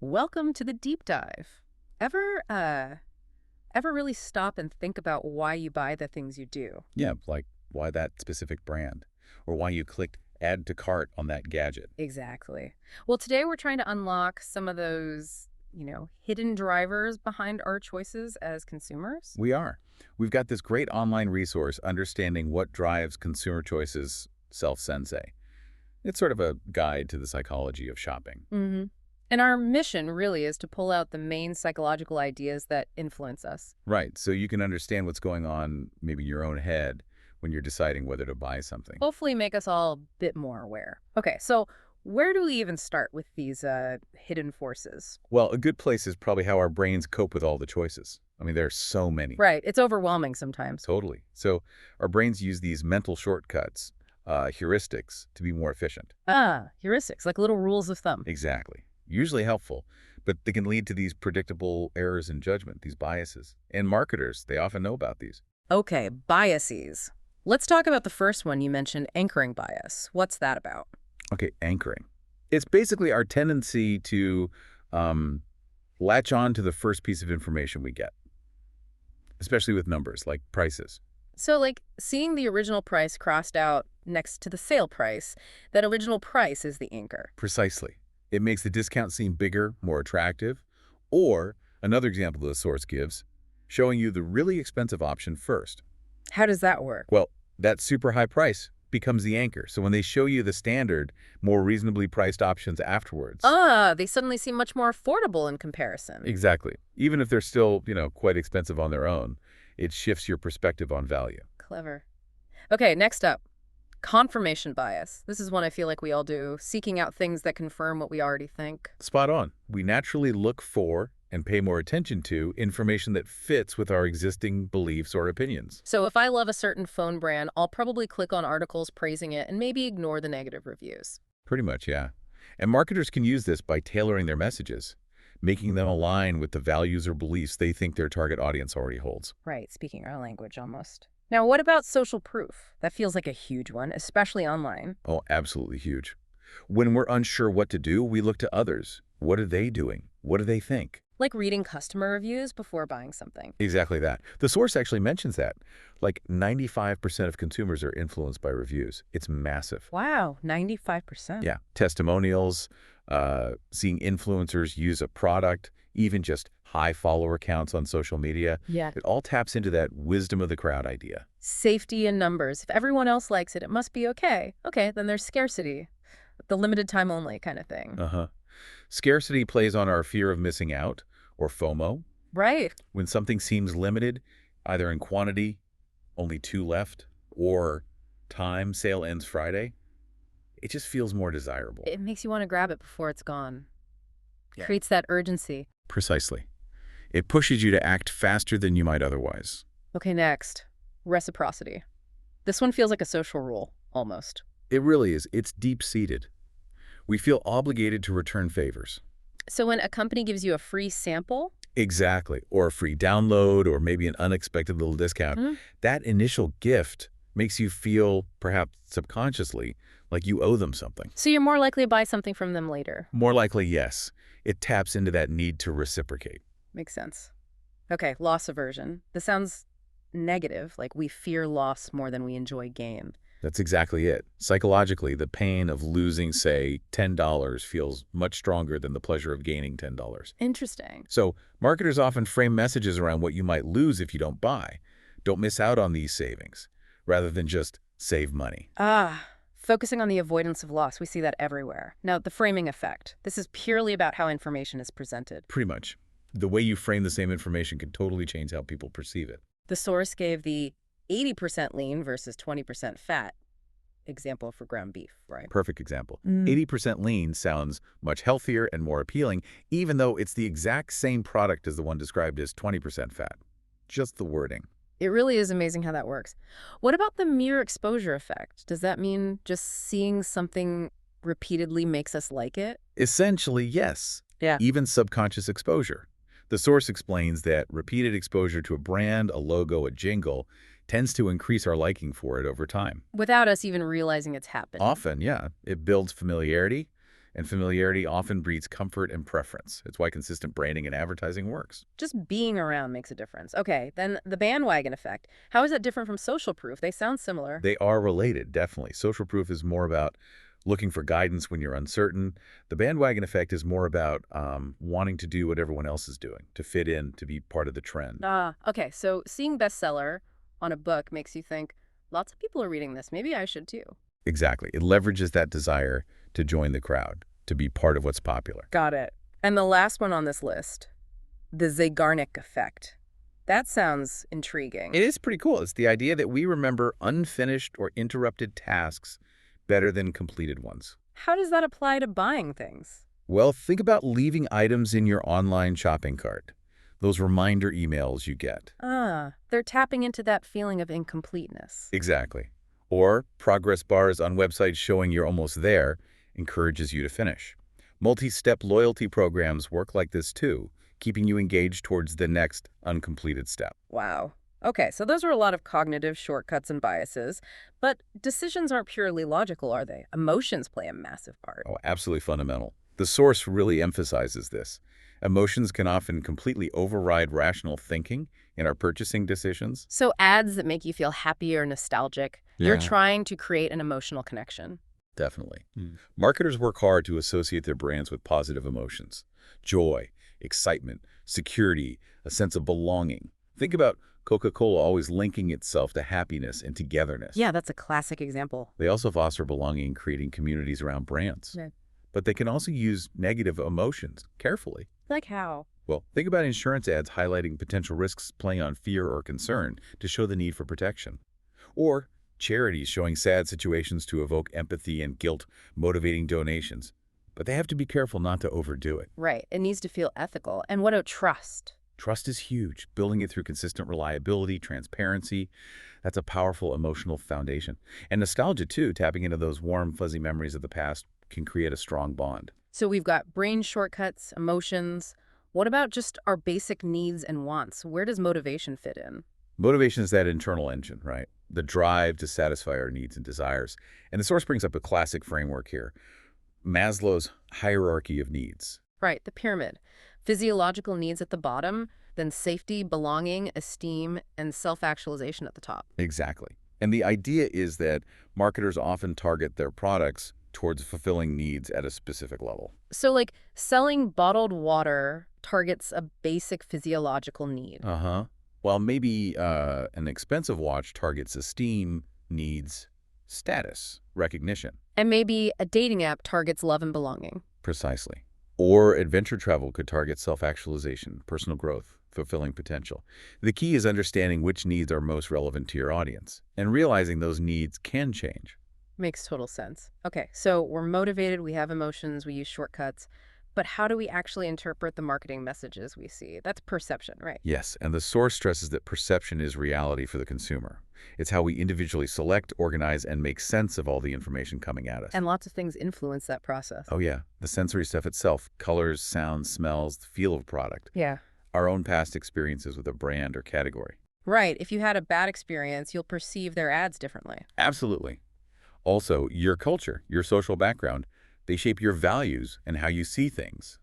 Welcome to the deep dive. Ever ever really stop and think about why you buy the things you do? Yeah, like why that specific brand or why you clicked add to cart on that gadget. Exactly. Well, today we're trying to unlock some of those, hidden drivers behind our choices as consumers. We are. We've got this great online resource, Understanding What Drives Consumer Choices Self-Sensei. It's sort of a guide to the psychology of shopping. hmm And our mission really is to pull out the main psychological ideas that influence us. Right, so you can understand what's going on maybe in your own head when you're deciding whether to buy something. Hopefully make us all a bit more aware. Okay, so where do we even start with these hidden forces? Well, a good place is probably how our brains cope with all the choices. I mean, there are so many. Right, it's overwhelming sometimes. Totally. So our brains use these mental shortcuts, heuristics, to be more efficient. Heuristics, like little rules of thumb. Exactly. Usually helpful, but they can lead to these predictable errors in judgment, these biases. And marketers, they often know about these. Okay, biases. Let's talk about the first one you mentioned, anchoring bias. What's that about? Okay, anchoring. It's basically our tendency to latch on to the first piece of information we get, especially with numbers like prices. So, like, seeing the original price crossed out next to the sale price, that original price is the anchor. Precisely. It makes the discount seem bigger, more attractive. Or, another example the source gives, showing you the really expensive option first. How does that work? Well, that super high price becomes the anchor. So when they show you the standard, more reasonably priced options afterwards. They suddenly seem much more affordable in comparison. Exactly. Even if they're still, quite expensive on their own, it shifts your perspective on value. Clever. Okay, next up. Confirmation bias. This is one I feel like we all do, seeking out things that confirm what we already think. Spot on. We naturally look for and pay more attention to information that fits with our existing beliefs or opinions. So if I love a certain phone brand, I'll probably click on articles praising it and maybe ignore the negative reviews. Pretty much, yeah. And marketers can use this by tailoring their messages, making them align with the values or beliefs they think their target audience already holds. Right, speaking our language almost. Now, what about social proof? That feels like a huge one, especially online. Oh, absolutely huge. When we're unsure what to do, we look to others. What are they doing? What do they think? Like reading customer reviews before buying something. Exactly that. The source actually mentions that. Like 95% of consumers are influenced by reviews. It's massive. Wow, 95%. Yeah. Testimonials, seeing influencers use a product, even just high follower counts on social media. Yeah. It all taps into that wisdom of the crowd idea. Safety in numbers. If everyone else likes it, it must be okay. Okay, then there's scarcity. The limited time only kind of thing. Uh-huh. Scarcity plays on our fear of missing out, or FOMO. Right. When something seems limited, either in quantity, only 2 left, or time, sale ends Friday, it just feels more desirable. It makes you want to grab it before it's gone. Yeah. Creates that urgency. Precisely. It pushes you to act faster than you might otherwise. Okay, next. Reciprocity. This one feels like a social rule, almost. It really is. It's deep-seated. We feel obligated to return favors. So when a company gives you a free sample, Exactly. Or a free download, or maybe an unexpected little discount. That initial gift makes you feel, perhaps subconsciously, like you owe them something. so you're more likely to buy something from them later. More likely, yes. It taps into that need to reciprocate. Makes sense. Okay, loss aversion. This sounds negative, like we fear loss more than we enjoy gain. That's exactly it. Psychologically, the pain of losing, say, $10 feels much stronger than the pleasure of gaining $10. Interesting. So marketers often frame messages around what you might lose if you don't buy. Don't miss out on these savings, rather than just save money. Focusing on the avoidance of loss, we see that everywhere. Now, the framing effect. This is purely about how information is presented. Pretty much. The way you frame the same information can totally change how people perceive it. The source gave the 80% lean versus 20% fat example for ground beef, right? Perfect example. 80% lean sounds much healthier and more appealing, even though it's the exact same product as the one described as 20% fat. Just the wording. It really is amazing how that works. What about the mere exposure effect? Does that mean just seeing something repeatedly makes us like it? Essentially, yes. Yeah. Even subconscious exposure. The source explains that repeated exposure to a brand, a logo, a jingle tends to increase our liking for it over time. Without us even realizing it's happening. Often, yeah, it builds familiarity, And familiarity often breeds comfort and preference. It's why consistent branding and advertising works. Just being around makes a difference. Okay, then the bandwagon effect. How is that different from social proof? They sound similar. They are related, definitely. Social proof is more about looking for guidance when you're uncertain. The bandwagon effect is more about wanting to do what everyone else is doing, to fit in, to be part of the trend. Ah, okay, so seeing bestseller on a book makes you think, lots of people are reading this. Maybe I should too. Exactly. It leverages that desire to join the crowd, to be part of what's popular. Got it. And the last one on this list, the Zeigarnik Effect. That sounds intriguing. It is pretty cool. It's the idea that we remember unfinished or interrupted tasks better than completed ones. How does that apply to buying things? Well, think about leaving items in your online shopping cart. Those reminder emails you get. Ah, they're tapping into that feeling of incompleteness. Exactly. Or progress bars on websites showing you're almost there encourages you to finish. Multi-step loyalty programs work like this too, keeping you engaged towards the next uncompleted step. Wow. Okay, so those are a lot of cognitive shortcuts and biases, but decisions aren't purely logical, are they? Emotions play a massive part. Oh, absolutely fundamental. The source really emphasizes this. Emotions can often completely override rational thinking in our purchasing decisions. So ads that make you feel happy or nostalgic, you're trying to create an emotional connection. Definitely. Marketers work hard to associate their brands with positive emotions. Joy, excitement, security, a sense of belonging. Think about Coca-Cola always linking itself to happiness and togetherness. Yeah, that's a classic example. They also foster belonging, creating communities around brands. Yeah. But they can also use negative emotions carefully. Like how? Well, think about insurance ads highlighting potential risks playing on fear or concern to show the need for protection. Or charities showing sad situations to evoke empathy and guilt, motivating donations. But they have to be careful not to overdo it. Right. It needs to feel ethical. And what about trust? Trust is huge. Building it through consistent reliability, transparency, that's a powerful emotional foundation. And nostalgia, too, tapping into those warm, fuzzy memories of the past can create a strong bond. So we've got brain shortcuts, emotions. What about just our basic needs and wants? Where does motivation fit in? Motivation is that internal engine, right? The drive to satisfy our needs and desires. And the source brings up a classic framework here, Maslow's hierarchy of needs. Right, the pyramid. Physiological needs at the bottom, then safety, belonging, esteem, and self-actualization at the top. Exactly. And the idea is that marketers often target their products towards fulfilling needs at a specific level. So, like, selling bottled water targets a basic physiological need. Uh-huh. While maybe an expensive watch targets esteem, needs, status, recognition. And maybe a dating app targets love and belonging. Precisely. Or adventure travel could target self-actualization, personal growth, fulfilling potential. The key is understanding which needs are most relevant to your audience and realizing those needs can change. Makes total sense. Okay, so we're motivated, we have emotions, we use shortcuts, but how do we actually interpret the marketing messages we see? That's perception, right? Yes, and the source stresses that perception is reality for the consumer. It's how we individually select, organize, and make sense of all the information coming at us. And lots of things influence that process. Oh yeah, the sensory stuff itself, colors, sounds, smells, the feel of a product. Yeah. Our own past experiences with a brand or category. Right. If you had a bad experience, you'll perceive their ads differently. Absolutely. Also, your culture, your social background, they shape your values and how you see things.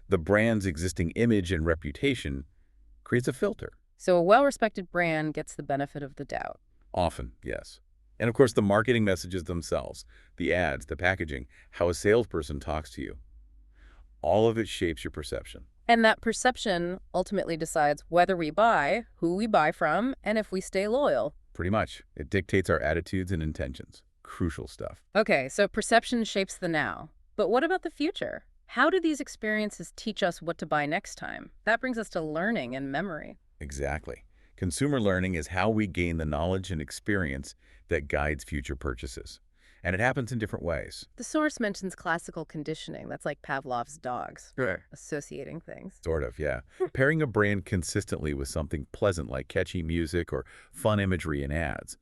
The brand's existing image and reputation creates a filter. So a well-respected brand gets the benefit of the doubt. Often, yes. And of course, the marketing messages themselves, the ads, the packaging, how a salesperson talks to you. All of it shapes your perception. And that perception ultimately decides whether we buy, who we buy from, and if we stay loyal. Pretty much. It dictates our attitudes and intentions. Crucial stuff. Okay, so perception shapes the now. But what about the future? How do these experiences teach us what to buy next time? That brings us to learning and memory. Exactly. Consumer learning is how we gain the knowledge and experience that guides future purchases. And it happens in different ways. The source mentions classical conditioning. That's like Pavlov's dogs, Sure. associating things. Sort of, yeah. Pairing a brand consistently with something pleasant like catchy music or fun imagery in ads.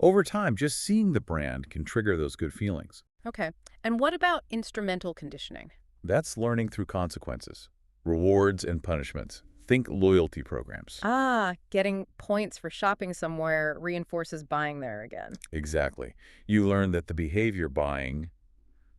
Over time, just seeing the brand can trigger those good feelings. Okay. And what about instrumental conditioning? That's learning through consequences, rewards and punishments. Think loyalty programs. Ah, getting points for shopping somewhere reinforces buying there again. Exactly. You learn that the behavior buying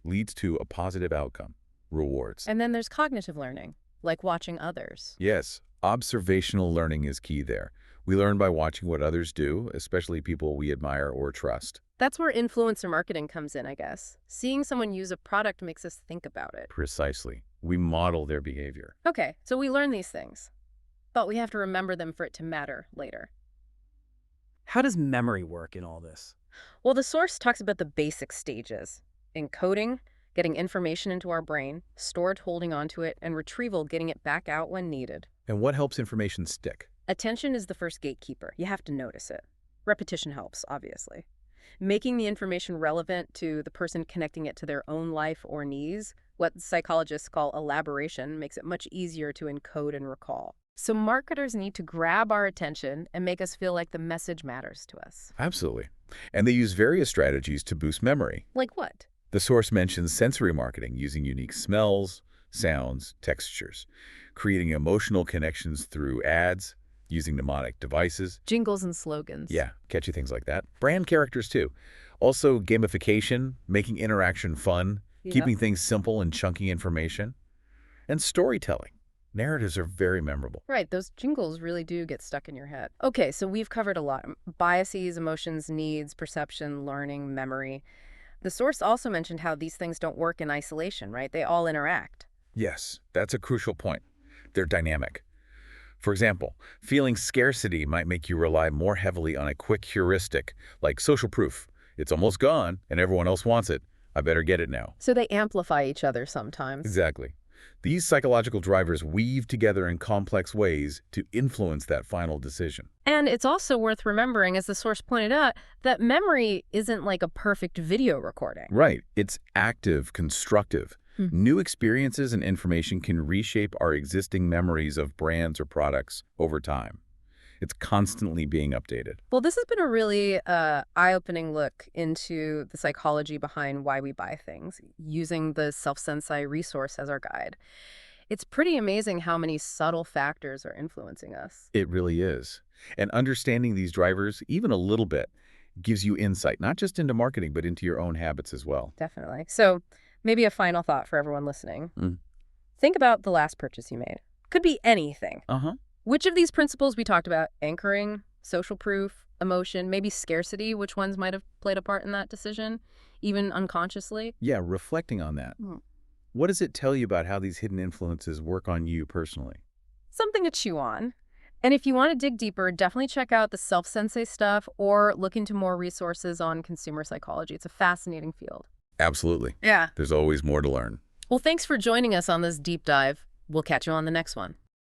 leads to a positive outcome, rewards. And then there's cognitive learning, like watching others. Yes, observational learning is key there. We learn by watching what others do, especially people we admire or trust. That's where influencer marketing comes in, I guess. Seeing someone use a product makes us think about it. Precisely. We model their behavior. Okay, so we learn these things, but we have to remember them for it to matter later. How does memory work in all this? Well, the source talks about the basic stages: encoding, getting information into our brain, storage holding onto it, and retrieval, getting it back out when needed. And what helps information stick? Attention is the first gatekeeper. You have to notice it. Repetition helps, obviously. Making the information relevant to the person connecting it to their own life or needs, what psychologists call elaboration, makes it much easier to encode and recall. So marketers need to grab our attention and make us feel like the message matters to us. Absolutely. And they use various strategies to boost memory. Like what? The source mentions sensory marketing using unique smells, sounds, textures, creating emotional connections through ads, using mnemonic devices. Jingles and slogans. Yeah, catchy things like that. Brand characters, too. Also, gamification, making interaction fun, keeping things simple and chunking information. And storytelling. Narratives are very memorable. Right, those jingles really do get stuck in your head. Okay, so we've covered a lot. Biases, emotions, needs, perception, learning, memory. The source also mentioned how these things don't work in isolation, right? They all interact. Yes, that's a crucial point. They're dynamic. For example, feeling scarcity might make you rely more heavily on a quick heuristic, like social proof. It's almost gone, and everyone else wants it. I better get it now. So they amplify each other sometimes. Exactly. These psychological drivers weave together in complex ways to influence that final decision. And it's also worth remembering, as the source pointed out, that memory isn't like a perfect video recording. Right. It's active, constructive. New experiences and information can reshape our existing memories of brands or products over time. It's constantly being updated. Well, this has been a really eye-opening look into the psychology behind why we buy things, using the Self-Sensei resource as our guide. It's pretty amazing how many subtle factors are influencing us. It really is. And understanding these drivers, even a little bit, gives you insight, not just into marketing, but into your own habits as well. Definitely. So maybe a final thought for everyone listening. Think about the last purchase you made. Could be anything. Which of these principles we talked about, anchoring, social proof, emotion, maybe scarcity, which ones might have played a part in that decision, even unconsciously? Yeah, reflecting on that. What does it tell you about how these hidden influences work on you personally? Something to chew on. And if you want to dig deeper, definitely check out the Self-Sensei stuff or look into more resources on consumer psychology. It's a fascinating field. Absolutely. Yeah. There's always more to learn. Well, thanks for joining us on this deep dive. We'll catch you on the next one.